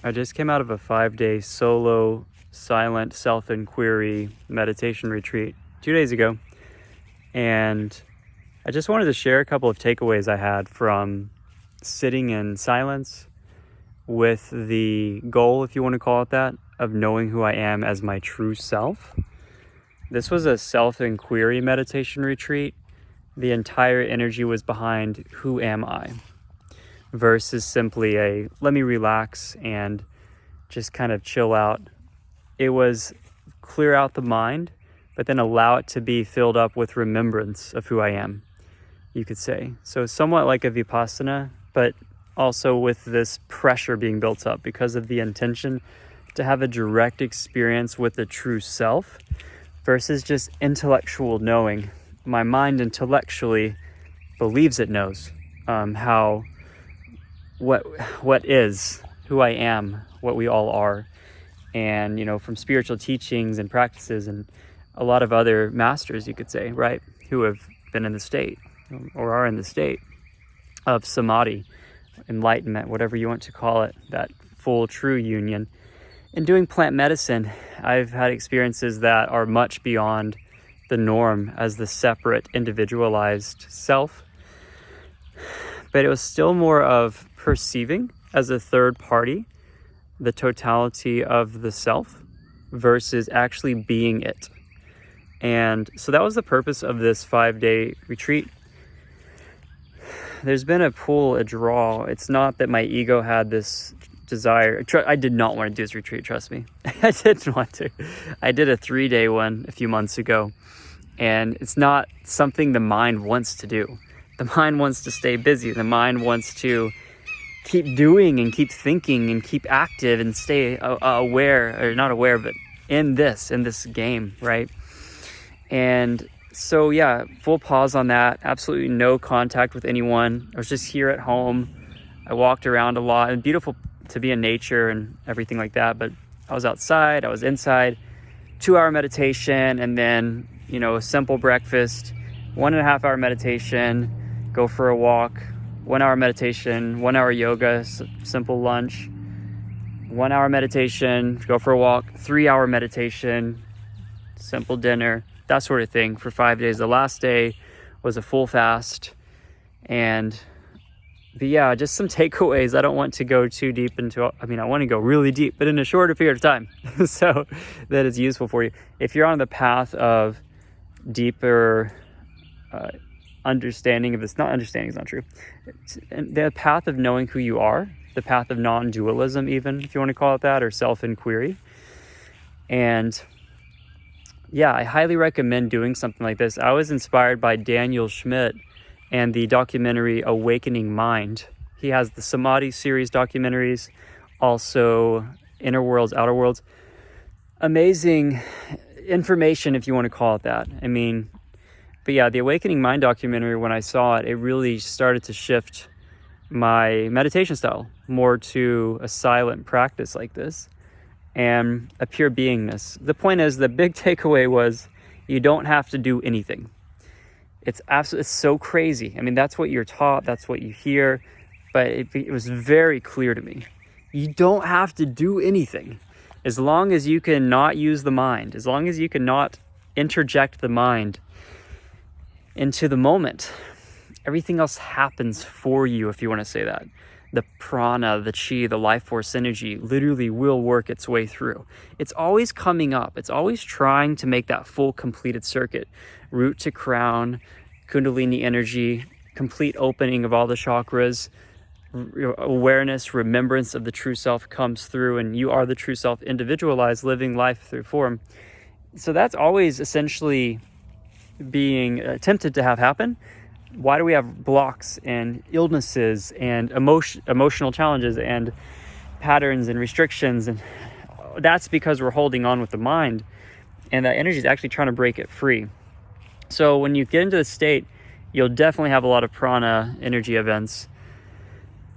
I just came out of a 5-day solo, silent self-inquiry meditation retreat 2 days ago. And I just wanted to share a couple of takeaways I had from sitting in silence with the goal, if you want to call it that, of knowing who I am as my true self. This was a self-inquiry meditation retreat. The entire energy was behind who am I, versus simply a let me relax and just kind of chill out. It was clear out the mind, but then allow it to be filled up with remembrance of who I am, you could say. So somewhat like a Vipassana, but also with this pressure being built up because of the intention to have a direct experience with the true self versus just intellectual knowing. My mind intellectually believes it knows what is, who I am, what we all are. And, from spiritual teachings and practices and a lot of other masters, you could say, right, who have been in the state or are in the state of samadhi, enlightenment, whatever you want to call it, that full true union. In doing plant medicine, I've had experiences that are much beyond the norm as the separate, individualized self. But it was still more of perceiving as a third party the totality of the self versus actually being it. And so that was the purpose of this 5-day retreat. There's been a pull, a draw. It's not that my ego had this desire. I did not want to do this retreat, trust me. I didn't want to. I did a 3-day one a few months ago, and it's not something the mind wants to do. The mind wants to stay busy. The mind wants to keep doing and keep thinking and keep active and stay aware, or not aware, but in this game, right? And so, yeah, full pause on that. Absolutely no contact with anyone. I was just here at home. I walked around a lot, and beautiful to be in nature and everything like that. But I was outside, I was inside, 2-hour meditation, and then, a simple breakfast, 1.5-hour meditation, go for a walk, 1-hour meditation, 1-hour yoga, simple lunch, 1-hour meditation, go for a walk, 3-hour meditation, simple dinner, that sort of thing for 5 days. The last day was a full fast. But yeah, just some takeaways. I don't want to go too deep into, I want to go really deep, but in a shorter period of time. So that is useful for you. If you're on the path of deeper understanding of this, not understanding is not true. The path of knowing who you are, the path of non-dualism even, if you want to call it that, or self-inquiry. And yeah, I highly recommend doing something like this. I was inspired by Daniel Schmidt and the documentary Awakening Mind. He has the Samadhi series documentaries, also Inner Worlds, Outer Worlds. Amazing information, if you want to call it that. But yeah, the Awakening Mind documentary, when I saw it, it really started to shift my meditation style more to a silent practice like this and a pure beingness. The point is, the big takeaway was you don't have to do anything. It's so crazy. That's what you're taught, that's what you hear, but it was very clear to me. You don't have to do anything. As long as you can not use the mind, as long as you can not interject the mind into the moment, everything else happens for you, if you want to say that. The prana, the chi, the life force energy literally will work its way through. It's always coming up. It's always trying to make that full completed circuit. Root to crown, kundalini energy, complete opening of all the chakras, awareness, remembrance of the true self comes through, and you are the true self, individualized, living life through form. So that's always essentially being attempted to have happen. Why do we have blocks and illnesses and emotional challenges and patterns and restrictions? And that's because we're holding on with the mind, and that energy is actually trying to break it free. So when you get into the state, you'll definitely have a lot of prana energy events.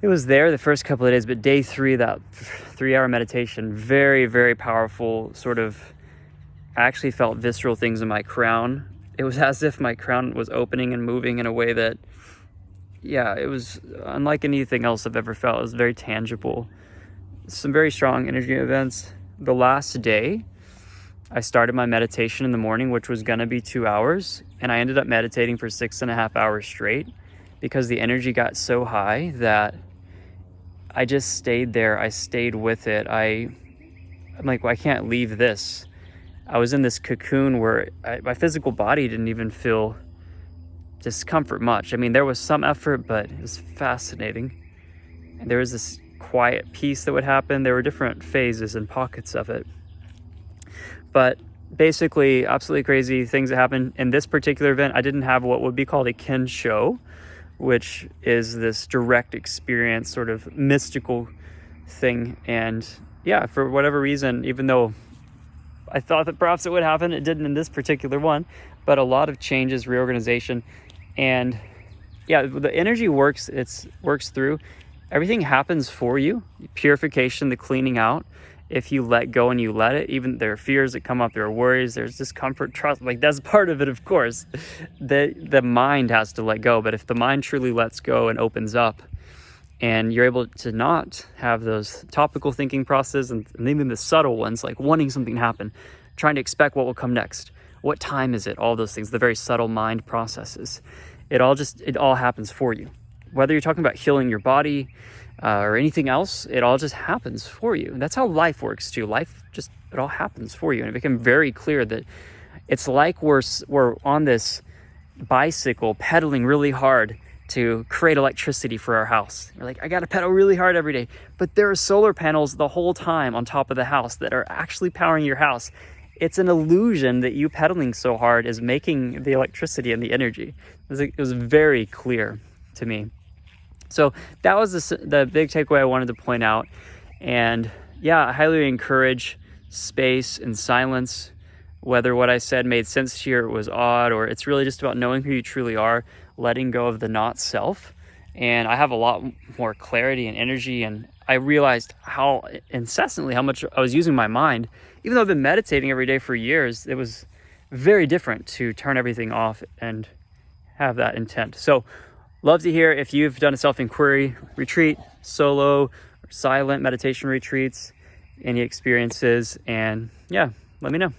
It was there the first couple of days, but day 3, that 3-hour meditation, very, very powerful. I actually felt visceral things in my crown. It was as if my crown was opening and moving in a way that, it was unlike anything else I've ever felt. It was very tangible. some very strong energy events. The last day, I started my meditation in the morning, which was going to be 2 hours, and I ended up meditating for 6.5 hours straight because the energy got so high that I just stayed there. I stayed with it. I'm like, well, I can't leave this. I was in this cocoon where my physical body didn't even feel discomfort much. I mean, there was some effort, but it was fascinating. And there was this quiet peace that would happen. There were different phases and pockets of it. But basically, absolutely crazy things that happened. In this particular event, I didn't have what would be called a kensho, which is this direct experience, sort of mystical thing. And yeah, for whatever reason, even though I thought that perhaps it would happen, it didn't in this particular one. But a lot of changes, reorganization, and yeah, the energy works through. Everything happens for you. Purification, the cleaning out. If you let go and you let it, even there are fears that come up, there are worries, there's discomfort, trust, like that's part of it, of course. The mind has to let go, but if the mind truly lets go and opens up, and you're able to not have those topical thinking processes and even the subtle ones, like wanting something to happen, trying to expect what will come next, what time is it, all those things, the very subtle mind processes, it all happens for you. Whether you're talking about healing your body, or anything else, it all just happens for you. And that's how life works too. It all happens for you. And it became very clear that it's like we're on this bicycle pedaling really hard to create electricity for our house. You're like, I got to pedal really hard every day. But there are solar panels the whole time on top of the house that are actually powering your house. It's an illusion that you pedaling so hard is making the electricity and the energy. It was very clear to me. So that was the big takeaway I wanted to point out. And yeah, I highly encourage space and silence, whether what I said made sense to you or was odd, or it's really just about knowing who you truly are, letting go of the not self. And I have a lot more clarity and energy, and I realized how much I was using my mind. Even though I've been meditating every day for years, it was very different to turn everything off and have that intent. So love to hear if you've done a self-inquiry retreat, solo or silent meditation retreats, any experiences, and yeah, let me know.